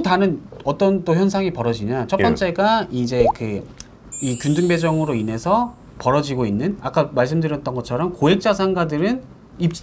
다른 어떤 또 현상이 벌어지냐. 첫 번째가 이제 이 균등 배정으로 인해서 벌어지고 있는 아까 말씀드렸던 것처럼 고액자산가들은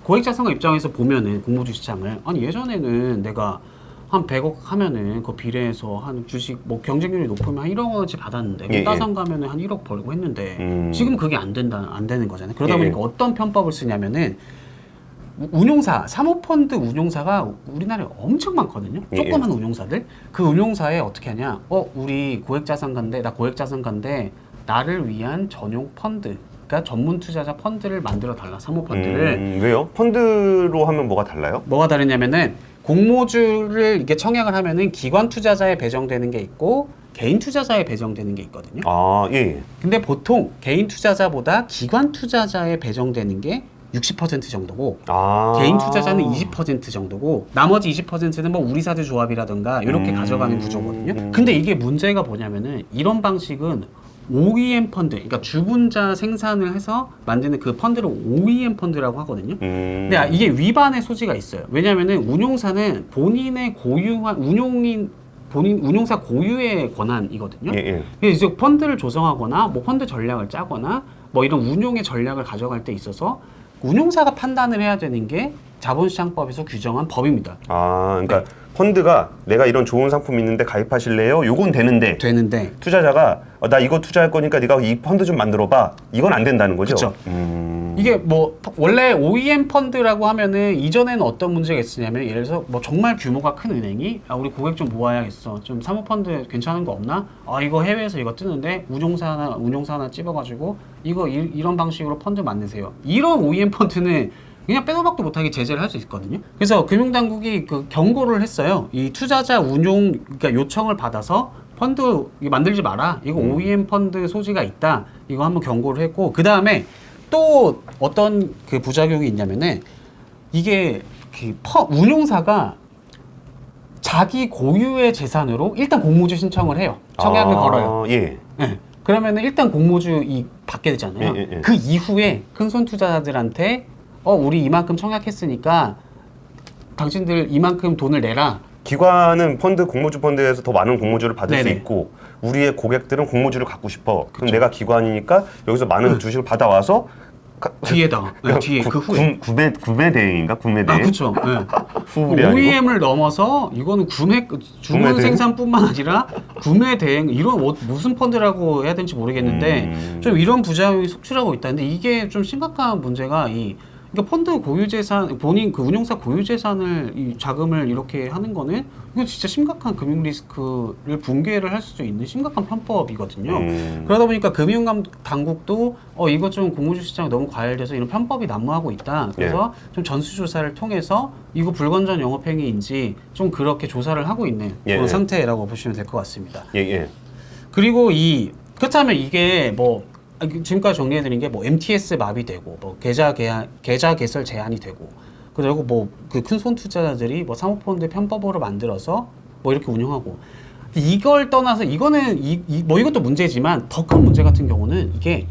고액자산가 입장에서 보면은 공모주 시장을 아니 예전에는 내가 한 100억 하면은 그 비례해서 한 주식 뭐 경쟁률이 높으면 한 1억 원어치 받았는데 따상 가면은 한 1억 벌고 했는데 지금 그게 안 되는 거잖아요. 그러다 보니까 어떤 편법을 쓰냐면은 운용사, 사모펀드 운용사가 우리나라에 엄청 많거든요. 조그만 운용사들. 그 운용사에 어떻게 하냐? 우리 고액자산가인데 나 고액자산가인데 나를 위한 전용 펀드. 그러니까 전문 투자자 펀드를 만들어 달라. 사모펀드를. 왜요? 펀드로 하면 뭐가 달라요? 뭐가 다르냐면은 공모주를 이렇게 청약을 하면은 기관 투자자에 배정되는 게 있고 개인 투자자에 배정되는 게 있거든요. 아, 예. 근데 보통 개인 투자자보다 기관 투자자에 배정되는 게 60% 정도고 개인 투자자는 20% 정도고 나머지 20%는 뭐 우리사주 조합이라든가 이렇게 가져가는 구조거든요. 근데 이게 문제가 뭐냐면은 이런 방식은 OEM 펀드, 그러니까 주분자 생산을 해서 만드는 그 펀드를 OEM 펀드라고 하거든요. 근데 이게 위반의 소지가 있어요. 왜냐하면은 운용사는 본인의 고유한 운용사 고유의 권한이거든요. 그래서 이제 펀드를 조성하거나 뭐 펀드 전략을 짜거나 뭐 이런 운용의 전략을 가져갈 때 있어서 운용사가 판단을 해야 되는 게 자본시장법에서 규정한 법입니다. 그러니까 펀드가 내가 이런 좋은 상품 있는데 가입하실래요? 요건 되는데 투자자가 나 이거 투자할 거니까 네가 이 펀드 좀 만들어봐. 이건 안 된다는 거죠? 그렇죠. 이게 뭐 원래 OEM 펀드라고 하면은 이전에는 어떤 문제가 있었냐면 예를 들어서 뭐 정말 규모가 큰 은행이 우리 고객 좀 모아야겠어. 좀 사모펀드 괜찮은 거 없나? 이거 해외에서 이거 뜨는데 운용사 하나 찝어가지고 이런 방식으로 펀드 만드세요. 이런 OEM 펀드는 그냥 빼도 박도 못하게 제재를 할 수 있거든요. 그래서 금융당국이 그 경고를 했어요. 이 투자자 그러니까 요청을 받아서 펀드 만들지 마라. 이거 OEM 펀드 소지가 있다. 이거 한번 경고를 했고 그 다음에 또 어떤 그 부작용이 있냐면은 이게 운용사가 자기 고유의 재산으로 일단 공모주 신청을 해요. 청약을 걸어요. 네. 그러면은 일단 공모주 받게 되잖아요. 그 이후에 큰손 투자자들한테 우리 이만큼 청약했으니까 당신들 이만큼 돈을 내라. 기관은 공모주 펀드에서 더 많은 공모주를 받을 수 있고 우리의 고객들은 공모주를 갖고 싶어. 그럼 내가 기관이니까 여기서 많은 주식을 받아와서 뒤에다 뒤에 그 후에 구매 대행인가? 구매 대행. 그렇죠. OEM을 넘어서 이거는 주문 생산뿐만 아니라 구매 대행 이런 무슨 펀드라고 해야 되는지 모르겠는데 좀 이런 부작용이 속출하고 있다. 근데 이게 좀 심각한 문제가 그러니까 펀드 고유재산, 본인 그 운용사 고유재산을 자금을 이렇게 하는 거는 이거 진짜 심각한 금융 리스크를 붕괴를 할 수도 있는 심각한 편법이거든요. 그러다 보니까 금융당국도 이거 좀 공모주 시장이 너무 과열돼서 이런 편법이 난무하고 있다. 그래서 좀 전수조사를 통해서 이거 불건전 영업행위인지 좀 그렇게 조사를 하고 있는 그런 상태라고 보시면 될 것 같습니다. 그리고 그렇다면 이게 뭐 지금까지 정리해드린 게 뭐 MTS 마비되고 뭐 계좌 개설 제한이 되고 그리고 뭐 그 큰 손 투자자들이 뭐 사모펀드 편법으로 만들어서 뭐 이렇게 운영하고 이걸 떠나서 이거는 뭐 이것도 문제지만 더 큰 문제 같은 경우는 이게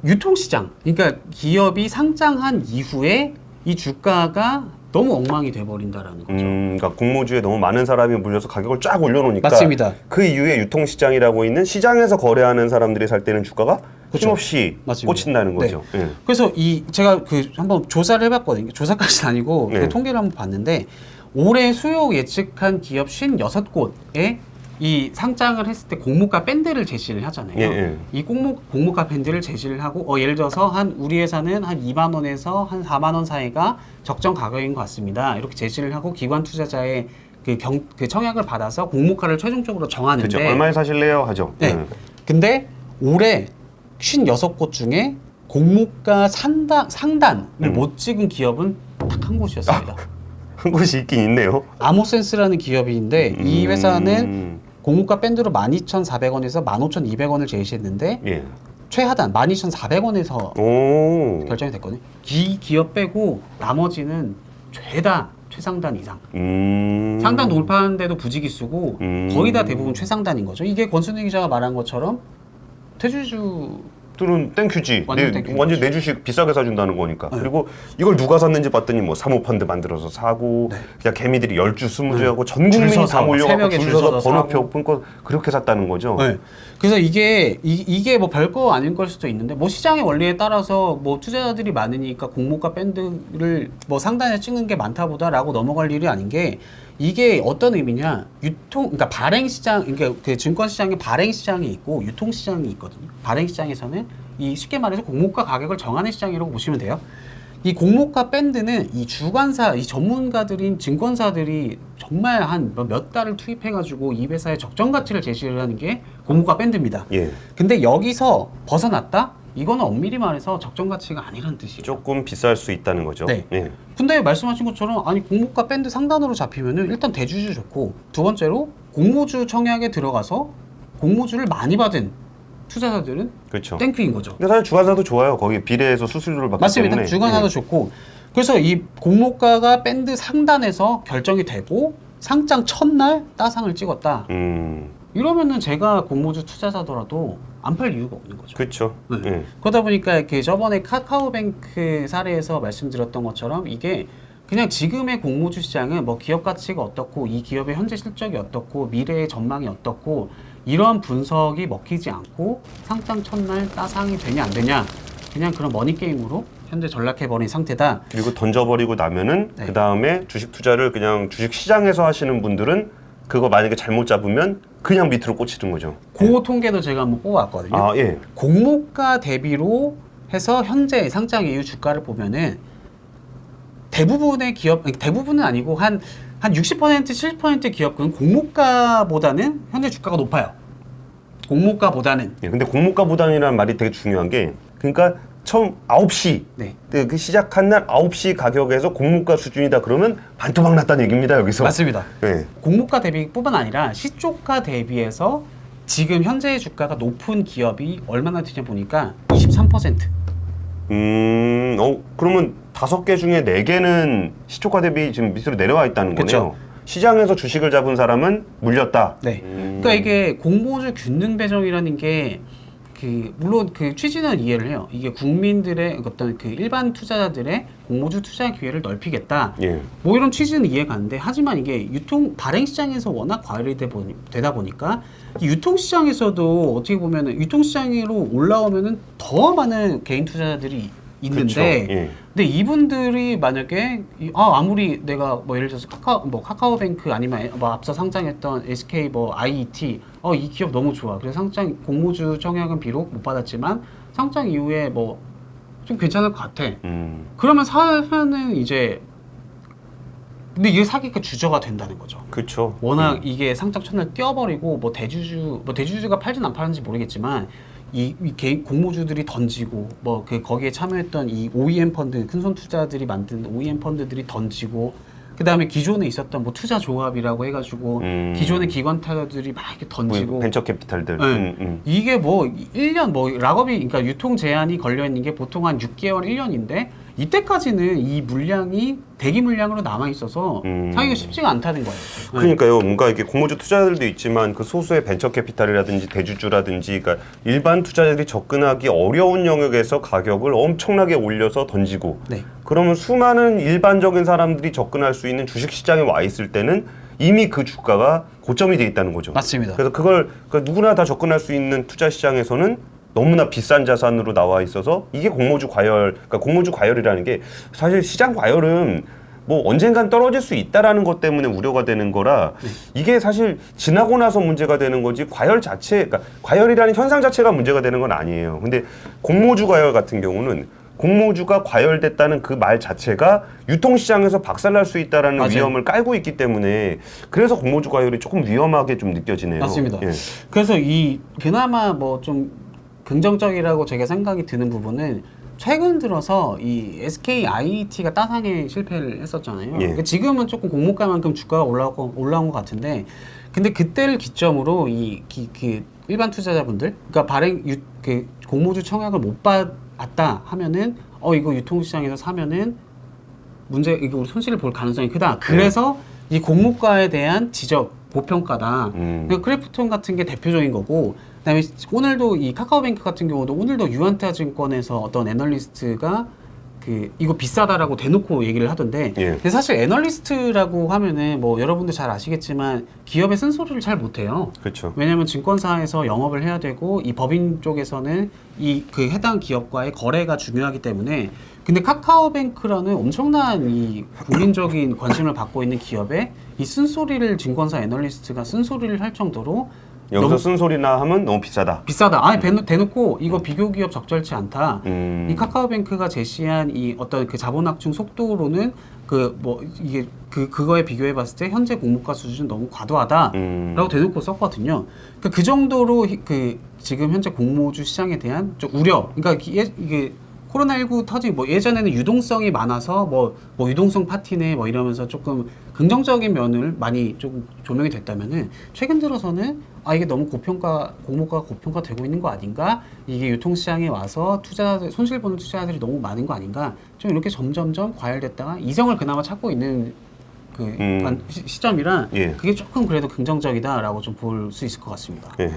유통시장 그러니까 기업이 상장한 이후에 이 주가가 너무 엉망이 돼버린다라는 거죠. 그러니까 공모주에 너무 많은 사람이 몰려서 가격을 쫙 올려놓으니까 맞습니다. 그 이후에 유통시장이라고 있는 시장에서 거래하는 사람들이 살 때는 주가가 힘없이 꽂힌다는 거죠. 그래서 제가 한번 조사를 해봤거든요. 조사까지는 아니고 그 통계를 한번 봤는데 올해 수요 예측한 기업 56곳에 이 상장을 했을 때 공모가 밴드를 제시를 하잖아요. 이 공모가 밴드를 제시를 하고 예를 들어서 우리 회사는 한 2만 원에서 한 4만 원 사이가 적정 가격인 것 같습니다. 이렇게 제시를 하고 기관 투자자의 그 청약을 받아서 공모가를 최종적으로 정하는데 그렇죠. 얼마에 사실래요? 하죠. 근데 올해 56곳 중에 공모가 상단을 못 찍은 기업은 딱 한 곳이었습니다. 한 곳이 있긴 있네요. 아모센스라는 기업인데 이 회사는 공모가 밴드로 12,400원에서 15,200원을 제시했는데 최하단 12,400원에서 결정이 됐거든요. 이 기업 빼고 나머지는 죄다 최상단 이상. 상단 돌파하는데도 부지기수고 거의 다 대부분 최상단인 거죠. 이게 권순희 기자가 말한 것처럼 퇴주주 들은 땡큐지. 완전 완전 내 주식 비싸게 사준다는 거니까. 네. 그리고 이걸 누가 샀는지 봤더니 뭐 사모펀드 만들어서 사고 네. 그냥 개미들이 10주 20주 하고 전 국민이 다 몰려가고 줄 서서 번호표 끊고 그렇게 샀다는 거죠. 네. 그래서 이게 뭐 별거 아닐 걸 수도 있는데 뭐 시장의 원리에 따라서 뭐 투자자들이 많으니까 공모가 밴드를 뭐 상단에 찍는 게 많다보다라고 넘어갈 일이 아닌 게 이게 어떤 의미냐 그러니까 발행 시장 그러니까 그 증권 시장에 발행 시장이 있고 유통 시장이 있거든요. 발행 시장에서는 이 쉽게 말해서 공모가 가격을 정하는 시장이라고 보시면 돼요. 이 공모가 밴드는 이 주관사, 이 전문가들인 증권사들이 정말 한 몇 달을 투입해가지고 이 회사의 적정 가치를 제시를 하는 게 공모가 밴드입니다. 예. 근데 여기서 벗어났다? 이거는 엄밀히 말해서 적정 가치가 아니라는 뜻이에요. 조금 비쌀 수 있다는 거죠. 네. 예. 근데 말씀하신 것처럼 아니 공모가 밴드 상단으로 잡히면은 일단 대주주 좋고 두 번째로 공모주 청약에 들어가서 공모주를 많이 받은 투자자들은 그렇죠. 땡큐인 거죠. 근데 사실 주관사도 좋아요. 거기 비례해서 수수료를 받기 맞습니다. 때문에. 주관사도 좋고 그래서 이 공모가가 밴드 상단에서 결정이 되고 상장 첫날 따상을 찍었다. 이러면은 제가 공모주 투자자더라도 안 팔 이유가 없는 거죠. 그렇죠. 네. 네. 그러다 보니까 그 저번에 카카오뱅크 사례에서 말씀드렸던 것처럼 이게 그냥 지금의 공모주 시장은 뭐 기업 가치가 어떻고 이 기업의 현재 실적이 어떻고 미래의 전망이 어떻고 이런 분석이 먹히지 않고 상장 첫날 따상이 되냐 안 되냐 그냥 그런 머니게임으로 현재 전락해버린 상태다. 그리고 던져버리고 나면은 네. 그 다음에 주식 투자를 그냥 주식 시장에서 하시는 분들은 그거 만약에 잘못 잡으면 그냥 밑으로 꽂히는 거죠. 그 네. 통계도 제가 한번 뽑아왔거든요. 아, 예. 공모가 대비로 해서 현재 상장 이후 주가를 보면은 대부분의 기업, 대부분은 아니고 한 60%, 70% 기업은 공모가보다는 현재 주가가 높아요. 공모가보다는. 예, 근데 공모가보다는이라는 말이 되게 중요한 게 그러니까 처음 9시 네. 그 시작한 날 9시 가격에서 공모가 수준이다 그러면 반토막 났다는 얘기입니다. 여기서. 맞습니다. 네. 공모가 대비뿐만 아니라 시초가 대비해서 지금 현재의 주가가 높은 기업이 얼마나 되냐 보니까 23%. 그러면 5개 중에 4개는 시초가 대비 지금 밑으로 내려와 있다는 그쵸. 거네요. 시장에서 주식을 잡은 사람은 물렸다. 네. 그러니까 이게 공모주 균등 배정이라는 게 물론 그 취지는 이해를 해요. 이게 국민들의 어떤 그 일반 투자자들의 공모주 투자 기회를 넓히겠다. 예. 뭐 이런 취지는 이해가 가는데 하지만 이게 발행 시장에서 워낙 과열이 되다 보니까 이 유통 시장에서도 어떻게 보면은 유통 시장으로 올라오면은 더 많은 개인 투자자들이 있는데, 예. 근데 이분들이 만약에 아무리 내가 뭐 예를 들어서 카카오뱅크 아니면 뭐 앞서 상장했던 SK 뭐 IET 이 기업 너무 좋아. 그래서 상장 공모주 청약은 비록 못 받았지만 상장 이후에 뭐 좀 괜찮을 것 같아. 그러면 사면은 이제 근데 이게 사기가 주저가 된다는 거죠. 그렇죠. 워낙 이게 상장 첫날 뛰어버리고 뭐 대주주가 팔진 안 팔는지 모르겠지만. 이 개인 공모주들이 던지고 뭐 거기에 참여했던 이 OEM 펀드 큰손 투자들이 만든 OEM 펀드들이 던지고 그 다음에 기존에 있었던 뭐 투자 조합이라고 해가지고 기존의 기관 타자들이 막 이렇게 던지고 벤처 캐피탈들 이게 뭐 1년 뭐 락업이 그러니까 유통 제한이 걸려 있는 게 보통 한 6개월 1년인데 이때까지는 이 물량이 대기 물량으로 남아 있어서 사기가 쉽지가 않다는 거예요. 그러니까요. 뭔가 이게 공모주 투자자들도 있지만 그 소수의 벤처 캐피탈이라든지 대주주라든지 그러니까 일반 투자자들이 접근하기 어려운 영역에서 가격을 엄청나게 올려서 던지고 네. 그러면 수많은 일반적인 사람들이 접근할 수 있는 주식 시장에 와 있을 때는 이미 그 주가가 고점이 돼 있다는 거죠. 맞습니다. 그래서 그걸 누구나 다 접근할 수 있는 투자 시장에서는 너무나 비싼 자산으로 나와 있어서 이게 공모주 과열, 그러니까 공모주 과열이라는 게 사실 시장 과열은 뭐 언젠간 떨어질 수 있다라는 것 때문에 우려가 되는 거라 이게 사실 지나고 나서 문제가 되는 거지 과열 자체, 그러니까 과열이라는 현상 자체가 문제가 되는 건 아니에요. 근데 공모주 과열 같은 경우는 공모주가 과열됐다는 그 말 자체가 유통시장에서 박살날 수 있다라는 맞아요. 위험을 깔고 있기 때문에 그래서 공모주 과열이 조금 위험하게 좀 느껴지네요. 맞습니다. 예. 그래서 그나마 뭐 좀 긍정적이라고 제가 생각이 드는 부분은 최근 들어서 이 SK IET가 따상에 실패를 했었잖아요. 예. 그러니까 지금은 조금 공모가만큼 주가가 올라온 것 같은데, 근데 그때를 기점으로 그 일반 투자자분들, 그러니까 공모주 청약을 못 받았다 하면은 이거 유통시장에서 사면은 이거 우리 손실을 볼 가능성이 크다. 그래서 이 공모가에 대한 지적, 고평가다. 그러니까 크래프톤 같은 게 대표적인 거고. 그다음에 오늘도 이 카카오뱅크 같은 경우도 오늘도 유안타증권에서 어떤 애널리스트가 이거 비싸다라고 대놓고 얘기를 하던데 예. 근데 사실 애널리스트라고 하면은 뭐 여러분들 잘 아시겠지만 기업의 쓴소리를 잘 못해요. 그렇죠. 왜냐하면 증권사에서 영업을 해야 되고 이 법인 쪽에서는 이 해당 기업과의 거래가 중요하기 때문에 근데 카카오뱅크라는 엄청난 이 국민적인 관심을 받고 있는 기업에 이 쓴소리를 증권사 애널리스트가 쓴소리를 할 정도로 여기서 너무 쓴소리나 하면 너무 비싸다. 비싸다. 대놓고 이거 비교 기업 적절치 않다. 음. 이 카카오뱅크가 제시한 이 어떤 자본 확충 속도로는 이게 그거에 비교해 봤을 때 현재 공모가 수준은 너무 과도하다라고 대놓고 썼거든요. 그 정도로 지금 현재 공모주 시장에 대한 좀 우려. 그러니까 이게 코로나19 터진 예전에는 유동성이 많아서 유동성 파티네 이러면서 조금 긍정적인 면을 많이 좀 조명이 됐다면은 최근 들어서는 이게 너무 공모가 고평가되고 있는 거 아닌가? 이게 유통시장에 와서 손실 보는 투자자들이 너무 많은 거 아닌가? 좀 이렇게 점점점 과열됐다가 이성을 그나마 찾고 있는 시점이라 예. 그게 조금 그래도 긍정적이다라고 좀 볼 수 있을 것 같습니다. 예.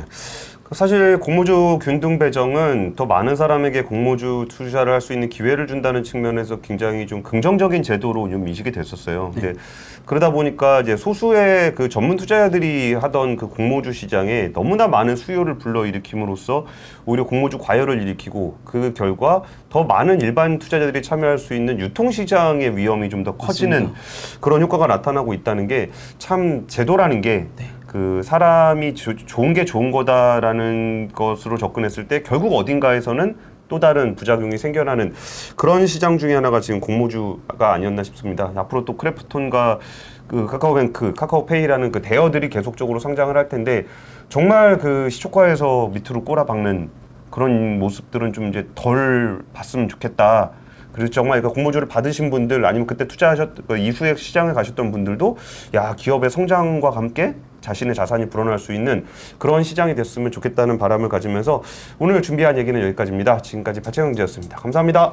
사실 공모주 균등 배정은 더 많은 사람에게 공모주 투자를 할 수 있는 기회를 준다는 측면에서 굉장히 좀 긍정적인 제도로 좀 인식이 됐었어요. 네. 근데 그러다 보니까 이제 소수의 전문 투자자들이 하던 공모주 시장에 너무나 많은 수요를 불러일으킴으로써 오히려 공모주 과열을 일으키고 그 결과 더 많은 일반 투자자들이 참여할 수 있는 유통시장의 위험이 좀 더 커지는 그런 효과가 나타나고 있다는 게 참 제도라는 게 사람이 좋은 게 좋은 거다라는 것으로 접근했을 때 결국 어딘가에서는 또 다른 부작용이 생겨나는 그런 시장 중에 하나가 지금 공모주가 아니었나 싶습니다. 앞으로 또 크래프톤과 카카오뱅크, 카카오페이라는 대어들이 계속적으로 상장을 할 텐데 정말 시초가에서 밑으로 꼬라박는 그런 모습들은 좀 이제 덜 봤으면 좋겠다. 그리고 정말 공모주를 받으신 분들 아니면 그때 이후에 시장에 가셨던 분들도 기업의 성장과 함께 자신의 자산이 불어날 수 있는 그런 시장이 됐으면 좋겠다는 바람을 가지면서 오늘 준비한 얘기는 여기까지입니다. 지금까지 박채영지였습니다. 감사합니다.